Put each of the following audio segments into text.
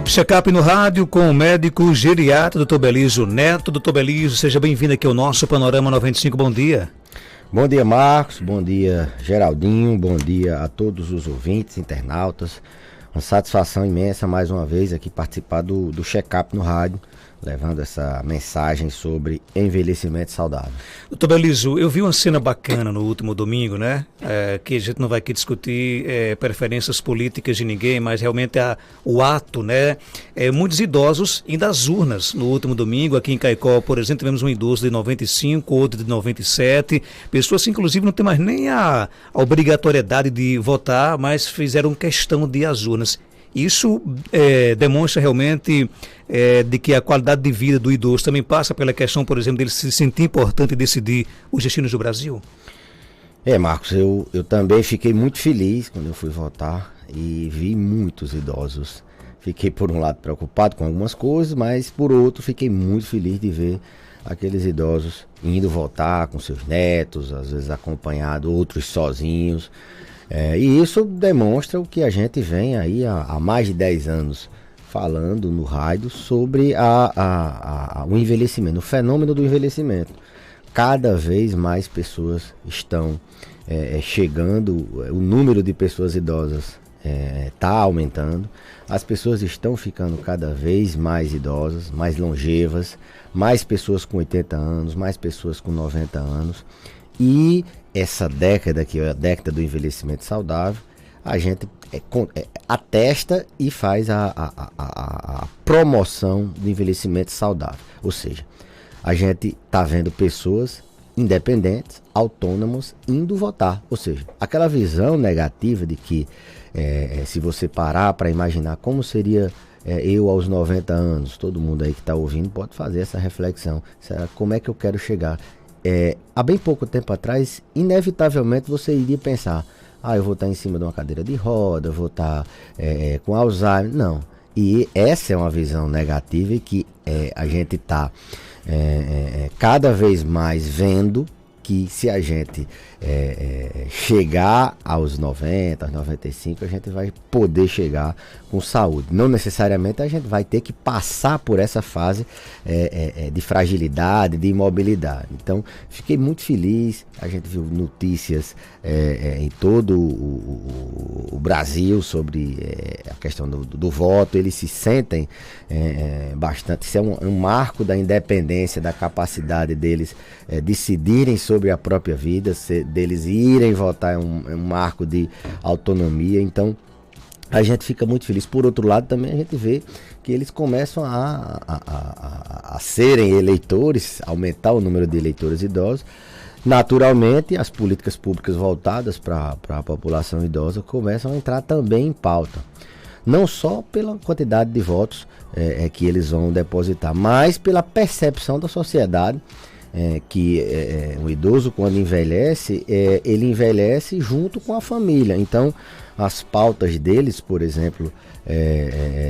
Check-up no rádio com o médico geriatra Dr. Belísio Neto. Dr. Belísio, seja bem-vindo aqui ao nosso Panorama 95. Bom dia. Bom dia, Marcos. Bom dia, Geraldinho. Bom dia a todos os ouvintes, internautas. Uma satisfação imensa mais uma vez aqui participar do Check-up no rádio, levando essa mensagem sobre envelhecimento saudável. Doutor Belísio, eu vi uma cena bacana no último domingo, né? Que a gente não vai aqui discutir preferências políticas de ninguém, mas realmente o ato, né? Muitos idosos indo às urnas no último domingo. Aqui em Caicó, por exemplo, tivemos um idoso de 95, outro de 97. Pessoas que, inclusive, não têm mais nem a obrigatoriedade de votar, mas fizeram questão de ir às urnas. Isso demonstra realmente de que a qualidade de vida do idoso também passa pela questão, por exemplo, dele se sentir importante e decidir os destinos do Brasil? Marcos, eu também fiquei muito feliz quando eu fui votar e vi muitos idosos. Fiquei, por um lado, preocupado com algumas coisas, mas, por outro, fiquei muito feliz de ver aqueles idosos indo votar com seus netos, às vezes acompanhados, outros sozinhos. E isso demonstra o que a gente vem aí há mais de 10 anos falando no rádio sobre o envelhecimento, o fenômeno do envelhecimento. Cada vez mais pessoas estão chegando, o número de pessoas idosas está aumentando, as pessoas estão ficando cada vez mais idosas, mais longevas, mais pessoas com 80 anos, mais pessoas com 90 anos. E essa década, que é a década do envelhecimento saudável, a gente atesta e faz a promoção do envelhecimento saudável. Ou seja, a gente está vendo pessoas independentes, autônomos, indo votar. Ou seja, aquela visão negativa de que se você parar para imaginar como seria eu aos 90 anos, todo mundo aí que está ouvindo pode fazer essa reflexão. Como é que eu quero chegar? Há bem pouco tempo atrás, inevitavelmente você iria pensar: eu vou estar em cima de uma cadeira de roda, vou estar com Alzheimer. Não. E essa é uma visão negativa e que a gente está cada vez mais vendo que se a gente chegar aos 90, aos 95, a gente vai poder chegar com saúde. Não necessariamente a gente vai ter que passar por essa fase de fragilidade, de imobilidade. Então, fiquei muito feliz. A gente viu notícias em todo o Brasil sobre a questão do voto. Eles se sentem bastante. Isso é um marco da independência, da capacidade deles decidirem sobre a própria vida, deles irem votar, é um marco de autonomia. Então a gente fica muito feliz. Por outro lado, também a gente vê que eles começam a serem eleitores, aumentar o número de eleitores idosos. Naturalmente, as políticas públicas voltadas para a população idosa começam a entrar também em pauta. Não só pela quantidade de votos que eles vão depositar, mas pela percepção da sociedade que o idoso, quando envelhece, ele envelhece junto com a família. Então, as pautas deles, por exemplo,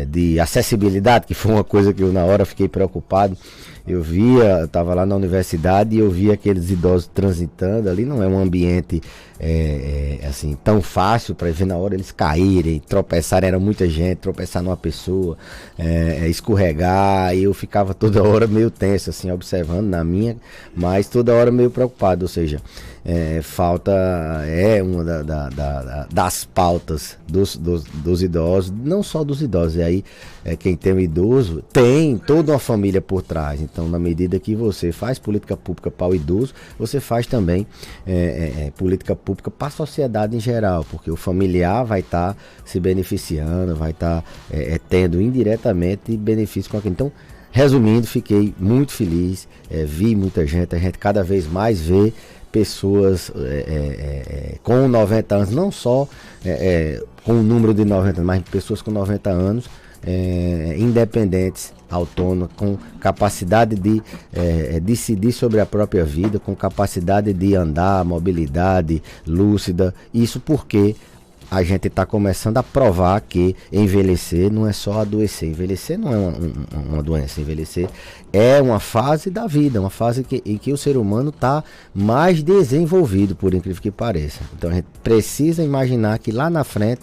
de acessibilidade, que foi uma coisa que eu na hora fiquei preocupado. Eu estava lá na universidade e eu via aqueles idosos transitando ali. Não é um ambiente assim tão fácil para ver, na hora eles caírem, tropeçarem, era muita gente, tropeçar numa pessoa, escorregar, e eu ficava toda hora meio tenso, assim, observando na minha, mas toda hora meio preocupado. Ou seja, falta uma das pautas dos idosos, não só dos idosos. E aí quem tem um idoso tem toda uma família por trás. Então, na medida que você faz política pública para o idoso, você faz também política pública para a sociedade em geral, porque o familiar vai estar se beneficiando, vai estar tendo indiretamente benefício com aquilo. Então, resumindo, fiquei muito feliz, vi muita gente, a gente cada vez mais vê pessoas com 90 anos, não só com o número de 90 anos, mas pessoas com 90 anos, independentes, autônomas, com capacidade de decidir sobre a própria vida, com capacidade de andar, mobilidade lúcida. Isso porque a gente está começando a provar que envelhecer não é só adoecer. Envelhecer não é uma doença. Envelhecer é uma fase da vida, uma fase em que o ser humano está mais desenvolvido, por incrível que pareça. Então a gente precisa imaginar que lá na frente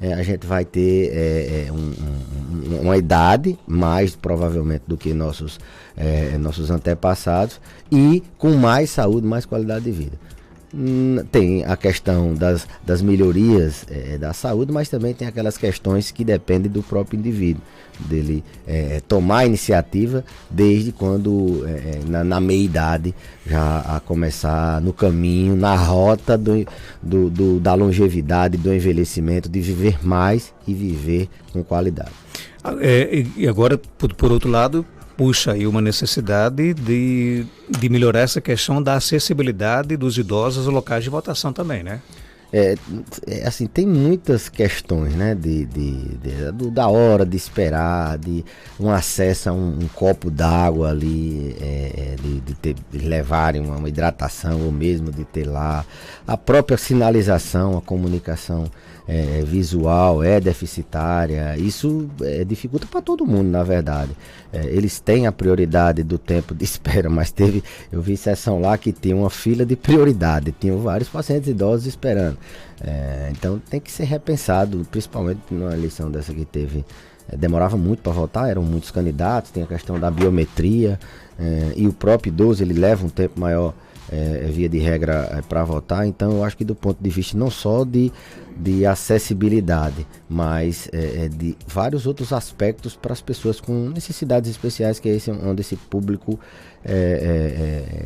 a gente vai ter uma idade, mais provavelmente do que nossos antepassados, e com mais saúde, mais qualidade de vida. Tem a questão das melhorias da saúde, mas também tem aquelas questões que dependem do próprio indivíduo, dele tomar a iniciativa desde quando, na meia-idade, já a começar no caminho, na rota da longevidade, do envelhecimento, de viver mais e viver com qualidade. E agora, por outro lado, puxa aí uma necessidade de melhorar essa questão da acessibilidade dos idosos aos locais de votação também, né? Assim, tem muitas questões, né, da hora de esperar, de um acesso a um copo d'água ali, de levarem uma hidratação, ou mesmo de ter lá a própria sinalização, a comunicação visual é deficitária. Isso dificulta para todo mundo, na verdade. Eles têm a prioridade do tempo de espera, mas eu vi sessão lá que tinha uma fila de prioridade, tinham vários pacientes idosos esperando. Então tem que ser repensado, principalmente numa eleição dessa que teve, demorava muito para votar, eram muitos candidatos, tem a questão da biometria, e o próprio idoso ele leva um tempo maior, via de regra, para votar. Então eu acho que do ponto de vista não só de acessibilidade, mas de vários outros aspectos para as pessoas com necessidades especiais, que é onde esse público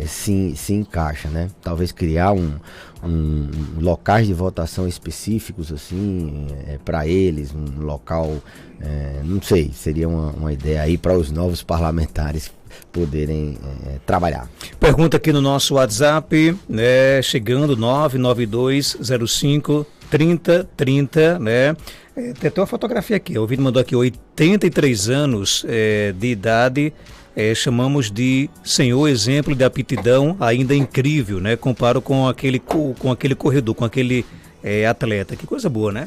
se encaixa, né? Talvez criar locais de votação específicos assim, para eles, um local, não sei, seria uma ideia aí para os novos parlamentares poderem trabalhar. Pergunta aqui no nosso WhatsApp, chegando 992053030, né? Tem até uma fotografia aqui, o vídeo mandou aqui, 83 anos de idade, chamamos de senhor exemplo de aptidão ainda incrível, né? Comparo com aquele corredor, com aquele atleta, que coisa boa, né?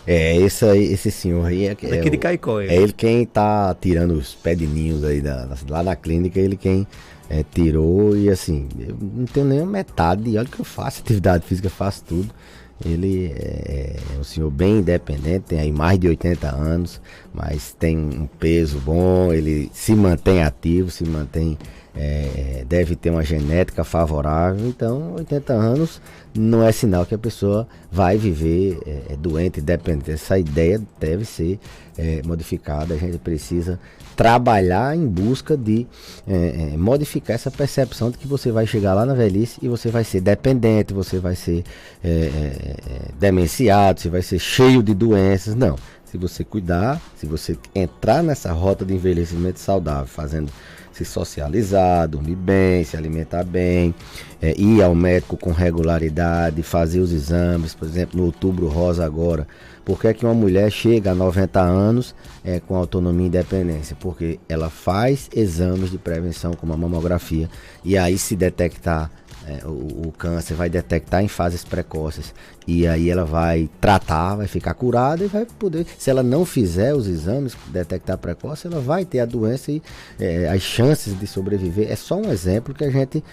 Esse senhor aí daqui de Caicó. É ele quem tá tirando os pé de ninhos aí lá na clínica, ele quem tirou, e assim, eu não tenho nem a metade, olha que eu faço atividade física, faço tudo. Ele é um senhor bem independente, tem aí mais de 80 anos, mas tem um peso bom, ele se mantém ativo, deve ter uma genética favorável. Então 80 anos não é sinal que a pessoa vai viver doente, dependente. Essa ideia deve ser modificada. A gente precisa trabalhar em busca de modificar essa percepção de que você vai chegar lá na velhice e você vai ser dependente, você vai ser demenciado, você vai ser cheio de doenças. Não. Se você cuidar, se você entrar nessa rota de envelhecimento saudável, se socializar, dormir bem, se alimentar bem, ir ao médico com regularidade, fazer os exames, por exemplo, no Outubro Rosa agora. Por que uma mulher chega a 90 anos com autonomia e independência? Porque ela faz exames de prevenção como a mamografia, e aí se detectar o câncer, vai detectar em fases precoces, e aí ela vai tratar, vai ficar curada e vai poder, se ela não fizer os exames, detectar precoce, ela vai ter a doença e as chances de sobreviver. É só um exemplo que a gente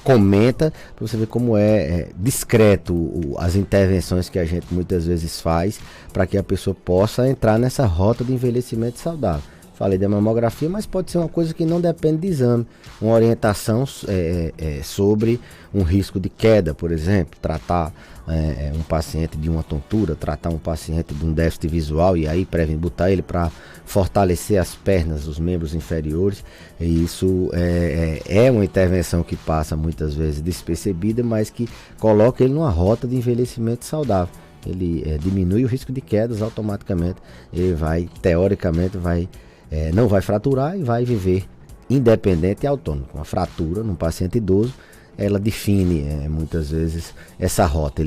comenta, para você ver como é discreto as intervenções que a gente muitas vezes faz para que a pessoa possa entrar nessa rota de envelhecimento saudável. Falei da mamografia, mas pode ser uma coisa que não depende de exame. Uma orientação sobre um risco de queda, por exemplo, tratar um paciente de uma tontura, tratar um paciente de um déficit visual, e aí botar ele para fortalecer as pernas, os membros inferiores. E isso é uma intervenção que passa muitas vezes despercebida, mas que coloca ele numa rota de envelhecimento saudável. Ele diminui o risco de quedas automaticamente. Ele teoricamente, não vai fraturar e vai viver independente e autônomo. Uma fratura num paciente idoso, ela define muitas vezes essa rota.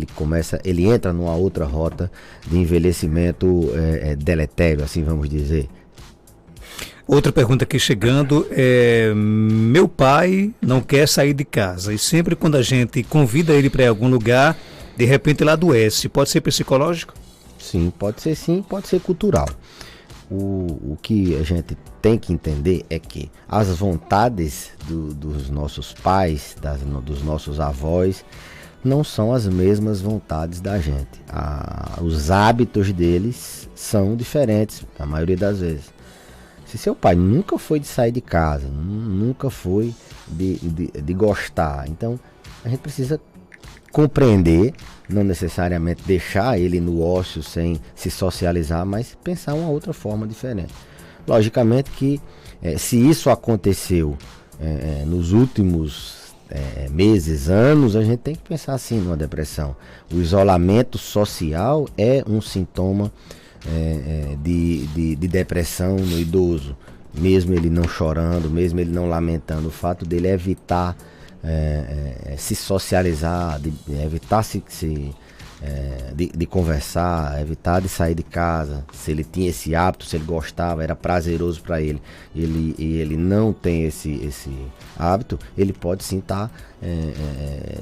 Ele entra numa outra rota de envelhecimento deletério, assim vamos dizer. Outra pergunta aqui chegando meu pai não quer sair de casa e sempre quando a gente convida ele para ir a algum lugar, de repente ele adoece. Pode ser psicológico? Sim, pode ser cultural. O que a gente tem que entender é que as vontades dos nossos pais, dos nossos avós, não são as mesmas vontades da gente. Os hábitos deles são diferentes, a maioria das vezes. Se seu pai nunca foi de sair de casa, nunca foi de gostar, então a gente precisa compreender, não necessariamente deixar ele no ócio sem se socializar, mas pensar uma outra forma diferente. Logicamente que se isso aconteceu nos últimos meses, anos, a gente tem que pensar assim numa depressão. O isolamento social é um sintoma de depressão no idoso, mesmo ele não chorando, mesmo ele não lamentando. O fato dele evitar se socializar, evitar de conversar, evitar de sair de casa, se ele tinha esse hábito, se ele gostava, era prazeroso para ele, e ele não tem esse hábito, ele pode sim estar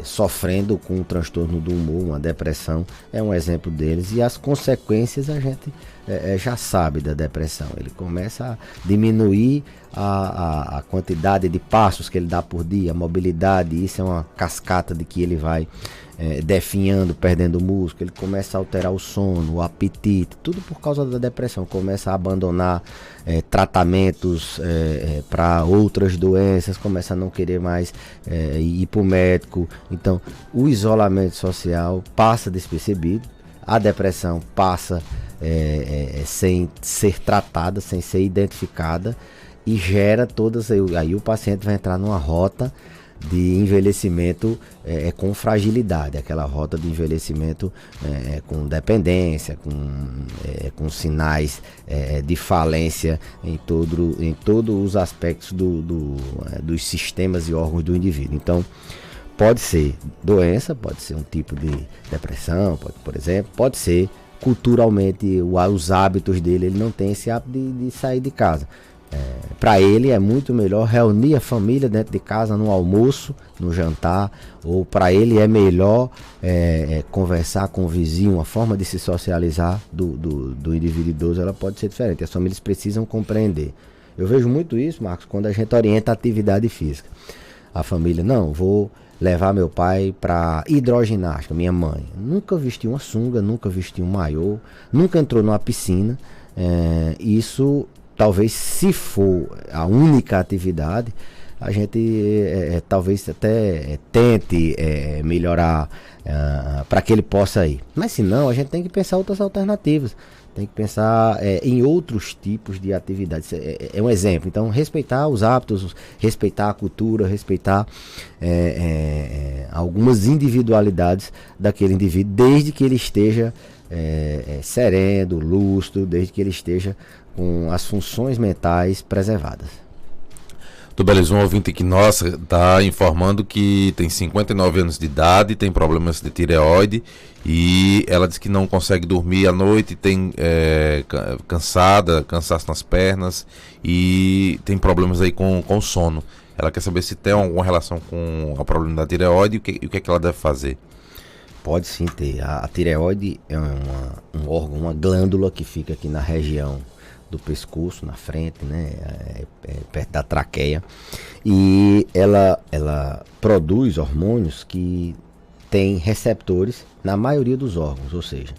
sofrendo com um transtorno do humor, uma depressão, é um exemplo deles, e as consequências a gente já sabe da depressão. Ele começa a diminuir a quantidade de passos que ele dá por dia, a mobilidade, isso é uma cascata de que ele vai definhando, perdendo músculo, ele começa a alterar o sono, o apetite, tudo por causa da depressão. Começa a abandonar tratamentos para outras doenças, começa a não querer mais ir para o médico. Então o isolamento social passa despercebido, a depressão passa sem ser tratada, sem ser identificada, e gera todas, aí o paciente vai entrar numa rota de envelhecimento com fragilidade, aquela rota de envelhecimento com dependência, com sinais de falência em todos os aspectos dos sistemas e órgãos do indivíduo. Então, pode ser doença, pode ser um tipo de depressão, por exemplo, pode ser culturalmente os hábitos dele, ele não tem esse hábito de sair de casa. Para ele é muito melhor reunir a família dentro de casa no almoço, no jantar, ou para ele é melhor conversar com o vizinho. A forma de se socializar do indivíduo idoso, ela pode ser diferente. As famílias precisam compreender. Eu vejo muito isso, Marcos, quando a gente orienta a atividade física. A família, não, vou levar meu pai para hidroginástica, minha mãe nunca vestiu uma sunga, nunca vestiu um maiô, nunca entrou numa piscina. Isso, talvez, se for a única atividade, a gente talvez até tente melhorar para que ele possa ir. Mas se não, a gente tem que pensar outras alternativas. Tem que pensar em outros tipos de atividades. É um exemplo. Então, respeitar os hábitos, respeitar a cultura, respeitar algumas individualidades daquele indivíduo, desde que ele esteja sereno, lúcido, desde que ele esteja com as funções mentais preservadas. Do Beleza, um ouvinte aqui nossa está informando que tem 59 anos de idade, tem problemas de tireoide, e ela diz que não consegue dormir à noite, tem cansaço nas pernas e tem problemas aí com o sono. Ela quer saber se tem alguma relação com o problema da tireoide e o que é que ela deve fazer. Pode sim ter. A tireoide é um órgão, uma glândula que fica aqui na região do pescoço, na frente, né, perto da traqueia, e ela produz hormônios que têm receptores na maioria dos órgãos, ou seja,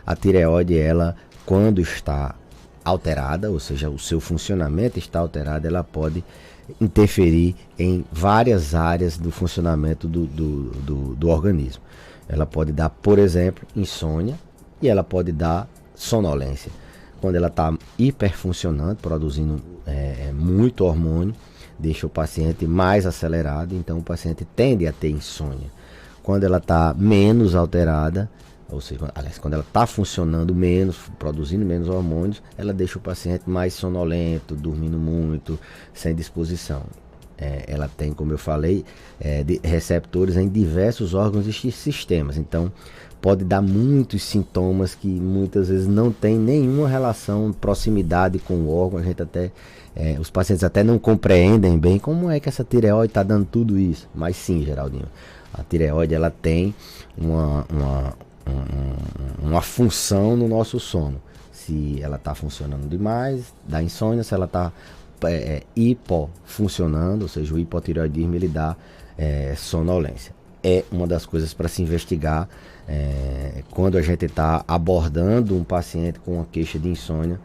a tireoide, ela, quando está alterada, ou seja, o seu funcionamento está alterado, ela pode interferir em várias áreas do funcionamento do organismo. Ela pode dar, por exemplo, insônia, e ela pode dar sonolência. Quando ela está hiperfuncionando, produzindo muito hormônio, deixa o paciente mais acelerado, então o paciente tende a ter insônia. Quando ela está menos alterada, ou seja, aliás, quando ela está funcionando menos, produzindo menos hormônios, ela deixa o paciente mais sonolento, dormindo muito, sem disposição. Ela tem, como eu falei, receptores em diversos órgãos e sistemas, então pode dar muitos sintomas que muitas vezes não tem nenhuma relação, proximidade com o órgão. A gente até, os pacientes até não compreendem bem como é que essa tireoide está dando tudo isso. Mas sim, Geraldinho, a tireoide, ela tem uma função no nosso sono. Se ela está funcionando demais, dá insônia. Se ela está hipofuncionando, ou seja, o hipotireoidismo, ele dá sonolência. é uma das coisas para se investigar quando a gente está abordando um paciente com uma queixa de insônia,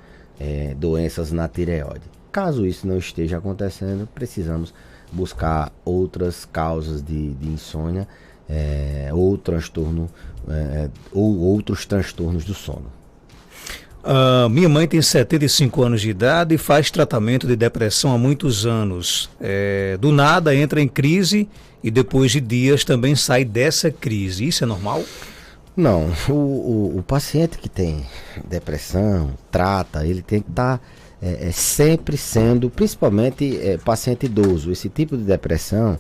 doenças na tireoide. Caso isso não esteja acontecendo, precisamos buscar outras causas de insônia ou transtorno ou outros transtornos do sono. Minha mãe tem 75 anos de idade e faz tratamento de depressão há muitos anos. Do nada entra em crise e depois de dias também sai dessa crise. Isso é normal? Não, o paciente que tem depressão, ele tem que estar sempre sendo, principalmente paciente idoso. Esse tipo de depressão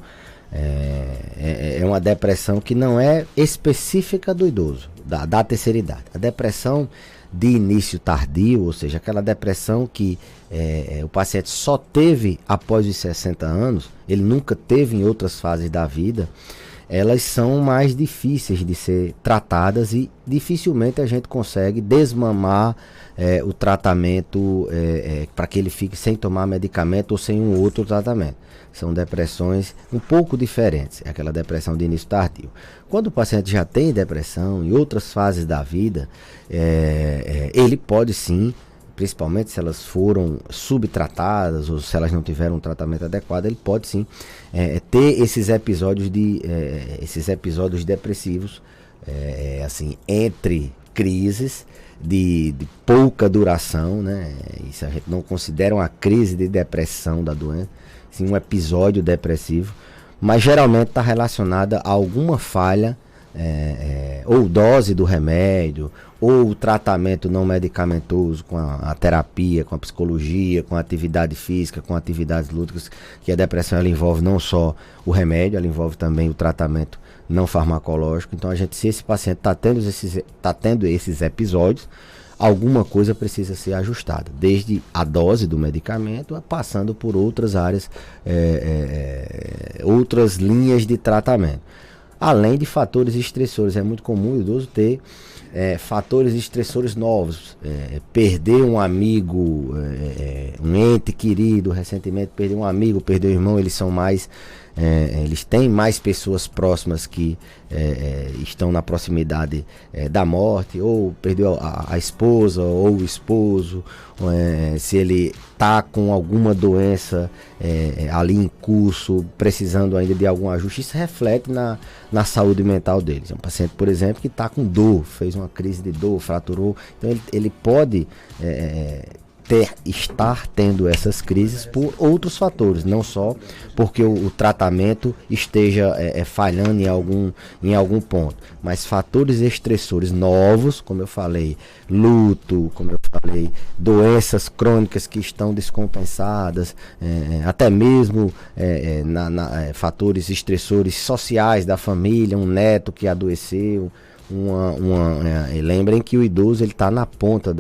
é uma depressão que não é específica do idoso, da terceira idade. A depressão de início tardio, ou seja, aquela depressão que o paciente só teve após os 60 anos, ele nunca teve em outras fases da vida, elas são mais difíceis de ser tratadas e dificilmente a gente consegue desmamar o tratamento para que ele fique sem tomar medicamento ou sem um outro tratamento. São depressões um pouco diferentes, é aquela depressão de início tardio. Quando o paciente já tem depressão em outras fases da vida, ele pode sim, principalmente se elas foram subtratadas ou se elas não tiveram um tratamento adequado, ele pode sim ter esses episódios depressivos, assim, entre crises de pouca duração, né? Isso a gente não considera uma crise de depressão da doença, sim um episódio depressivo, mas geralmente está relacionada a alguma falha, ou dose do remédio, ou o tratamento não medicamentoso com a terapia, com a psicologia, com a atividade física, com atividades lúdicas, que a depressão ela envolve não só o remédio, ela envolve também o tratamento não farmacológico. Então se esse paciente está tendo esses episódios, alguma coisa precisa ser ajustada, desde a dose do medicamento, passando por outras áreas, outras linhas de tratamento. Além de fatores estressores, é muito comum o idoso ter fatores estressores novos, perder um amigo, um ente querido, recentemente perdeu um amigo, perdeu um irmão, eles têm mais pessoas próximas que estão na proximidade da morte, ou perdeu a esposa ou o esposo, se ele está com alguma doença ali em curso, precisando ainda de algum ajuste, isso reflete na saúde mental deles. É um paciente, por exemplo, que está com dor, fez uma crise de dor, fraturou, então ele pode estar tendo essas crises por outros fatores, não só porque o tratamento esteja falhando em algum ponto, mas fatores estressores novos, como eu falei, luto, como eu falei, doenças crônicas que estão descompensadas, até mesmo fatores estressores sociais da família, um neto que adoeceu, lembrem que o idoso ele está na ponta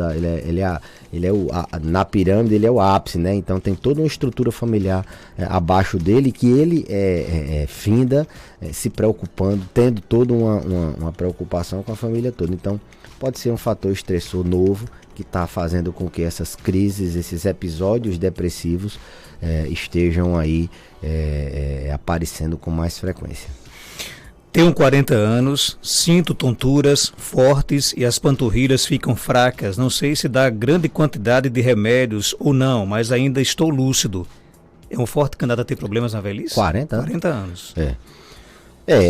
na pirâmide, ele é o ápice, né? Então tem toda uma estrutura familiar abaixo dele que ele finda se preocupando, tendo toda uma preocupação com a família toda. Então pode ser um fator estressor novo que está fazendo com que essas crises, esses episódios depressivos estejam aí aparecendo com mais frequência. Tenho 40 anos, sinto tonturas fortes e as panturrilhas ficam fracas. Não sei se dá grande quantidade de remédios ou não, mas ainda estou lúcido. É um forte candidato a ter problemas na velhice? 40 anos? 40 anos.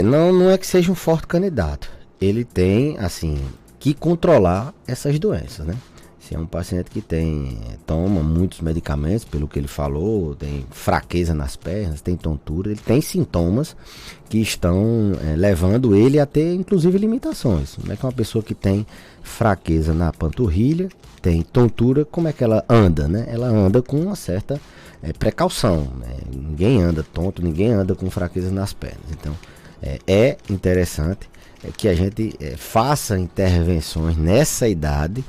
Não é que seja um forte candidato. Ele tem, assim, que controlar essas doenças, né? Se é um paciente que toma muitos medicamentos, pelo que ele falou, tem fraqueza nas pernas, tem tontura, ele tem sintomas que estão levando ele a ter, inclusive, limitações. Como é que uma pessoa que tem fraqueza na panturrilha, tem tontura, como é que ela anda, né? Ela anda com uma certa precaução, né? Ninguém anda tonto, ninguém anda com fraqueza nas pernas. Então, é interessante que a gente faça intervenções nessa idade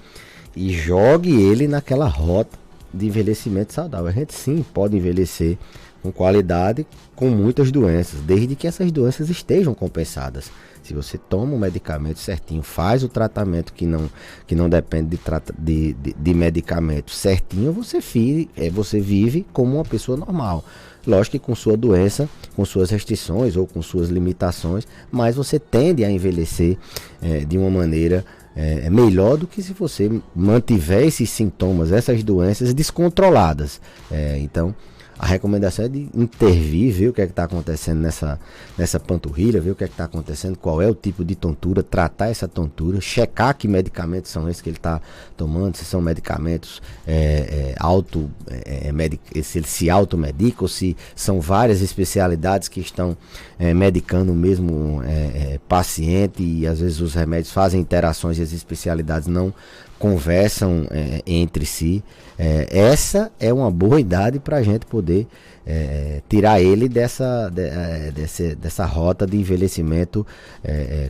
e jogue ele naquela rota de envelhecimento saudável. A gente sim pode envelhecer com qualidade, com muitas doenças, desde que essas doenças estejam compensadas. Se você toma o medicamento certinho, faz o tratamento que não depende de medicamento certinho, você vive como uma pessoa normal. Lógico que com sua doença, com suas restrições ou com suas limitações, mas você tende a envelhecer de uma maneira melhor do que se você mantiver esses sintomas, essas doenças descontroladas. Então, a recomendação é de intervir, ver o que é que está acontecendo nessa panturrilha, ver o que é que está acontecendo, qual é o tipo de tontura, tratar essa tontura, checar que medicamentos são esses que ele está tomando, se são medicamentos se ele se automedica ou se são várias especialidades que estão medicando o mesmo paciente, e às vezes os remédios fazem interações e as especialidades não conversam entre si. Essa é uma boa idade para a gente poder tirar ele dessa rota de envelhecimento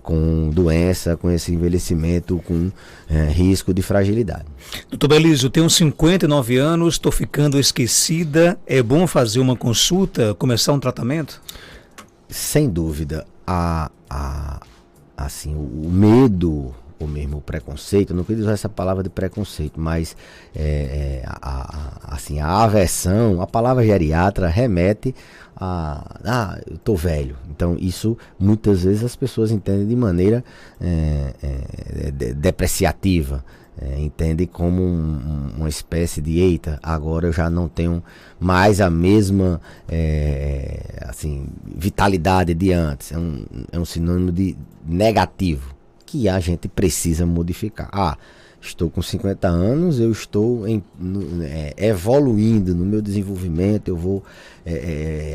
com doença, com esse envelhecimento com risco de fragilidade. Doutor Belísio, eu tenho 59 anos, estou ficando esquecida, é bom fazer uma consulta, começar um tratamento? Sem dúvida, assim, o medo, ou mesmo o preconceito, eu não queria usar essa palavra de preconceito, mas assim, a aversão, a palavra geriatra remete eu tô velho. Então isso muitas vezes as pessoas entendem de maneira depreciativa, entendem como uma espécie de eita, agora eu já não tenho mais a mesma assim, vitalidade de antes. É um sinônimo de negativo que a gente precisa modificar. Estou com 50 anos, eu estou evoluindo no meu desenvolvimento,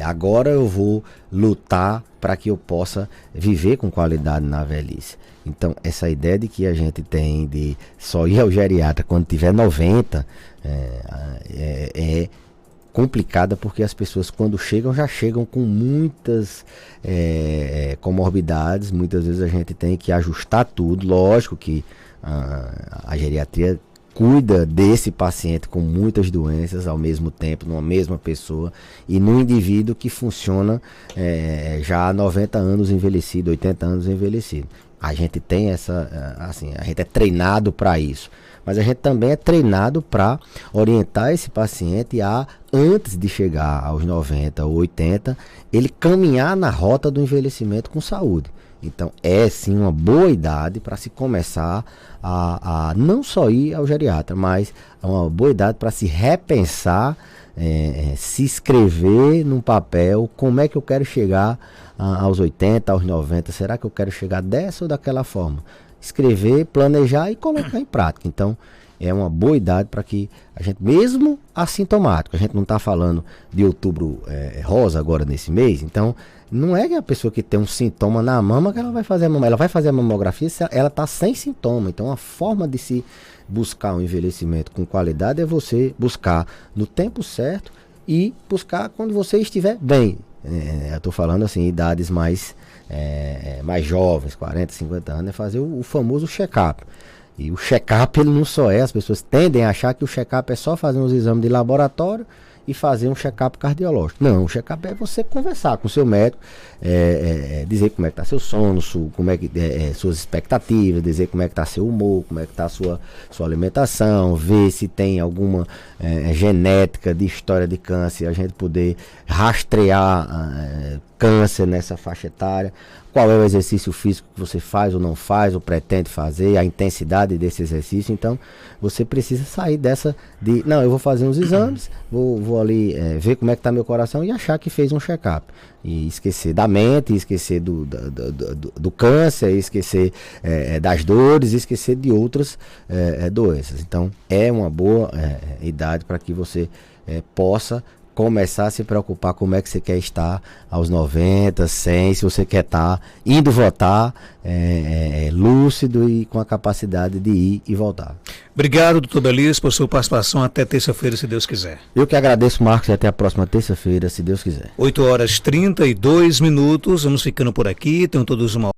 agora eu vou lutar para que eu possa viver com qualidade na velhice. Então, essa ideia de que a gente tem de só ir ao geriatra quando tiver 90 é complicada, porque as pessoas quando chegam, já chegam com muitas comorbidades. Muitas vezes a gente tem que ajustar tudo. Lógico que a geriatria cuida desse paciente com muitas doenças ao mesmo tempo, numa mesma pessoa, e no indivíduo que funciona já há 90 anos envelhecido, 80 anos envelhecido. A gente tem a gente é treinado para isso. Mas a gente também é treinado para orientar esse paciente antes de chegar aos 90 ou 80, ele caminhar na rota do envelhecimento com saúde. Então é sim uma boa idade para se começar a não só ir ao geriatra, mas é uma boa idade para se repensar, se escrever num papel como é que eu quero chegar aos 80, aos 90, será que eu quero chegar dessa ou daquela forma? Escrever, planejar e colocar em prática. Então é uma boa idade para que a gente, mesmo assintomático, a gente não está falando de outubro rosa agora nesse mês, então não é que a pessoa que tem um sintoma na mama que ela vai fazer ela vai fazer a mamografia se ela está sem sintoma. Então a forma de se buscar um envelhecimento com qualidade é você buscar no tempo certo e buscar quando você estiver bem. Eu estou falando assim, idades mais jovens, 40, 50 anos, é fazer o famoso check-up. E o check-up, ele não só as pessoas tendem a achar que o check-up é só fazer uns exames de laboratório e fazer um check-up cardiológico. Não, o check-up é você conversar com o seu médico, dizer como é que está seu sono, como é que suas expectativas, dizer como é que está seu humor, como é que está sua alimentação, ver se tem alguma genética de história de câncer, a gente poder rastrear câncer nessa faixa etária, qual é o exercício físico que você faz ou não faz, ou pretende fazer, a intensidade desse exercício. Então, você precisa sair não, eu vou fazer uns exames, vou ali ver como é que está meu coração e achar que fez um check-up. E esquecer da mente, esquecer do câncer, esquecer das dores, esquecer de outras doenças. Então, é uma boa idade para que você possa começar a se preocupar como é que você quer estar aos 90, 100, se você quer estar indo votar lúcido e com a capacidade de ir e voltar. Obrigado, doutor Belísio, por sua participação. Até terça-feira, se Deus quiser. Eu que agradeço, Marcos, e até a próxima terça-feira, se Deus quiser. 8h32, vamos ficando por aqui. Tenham todos uma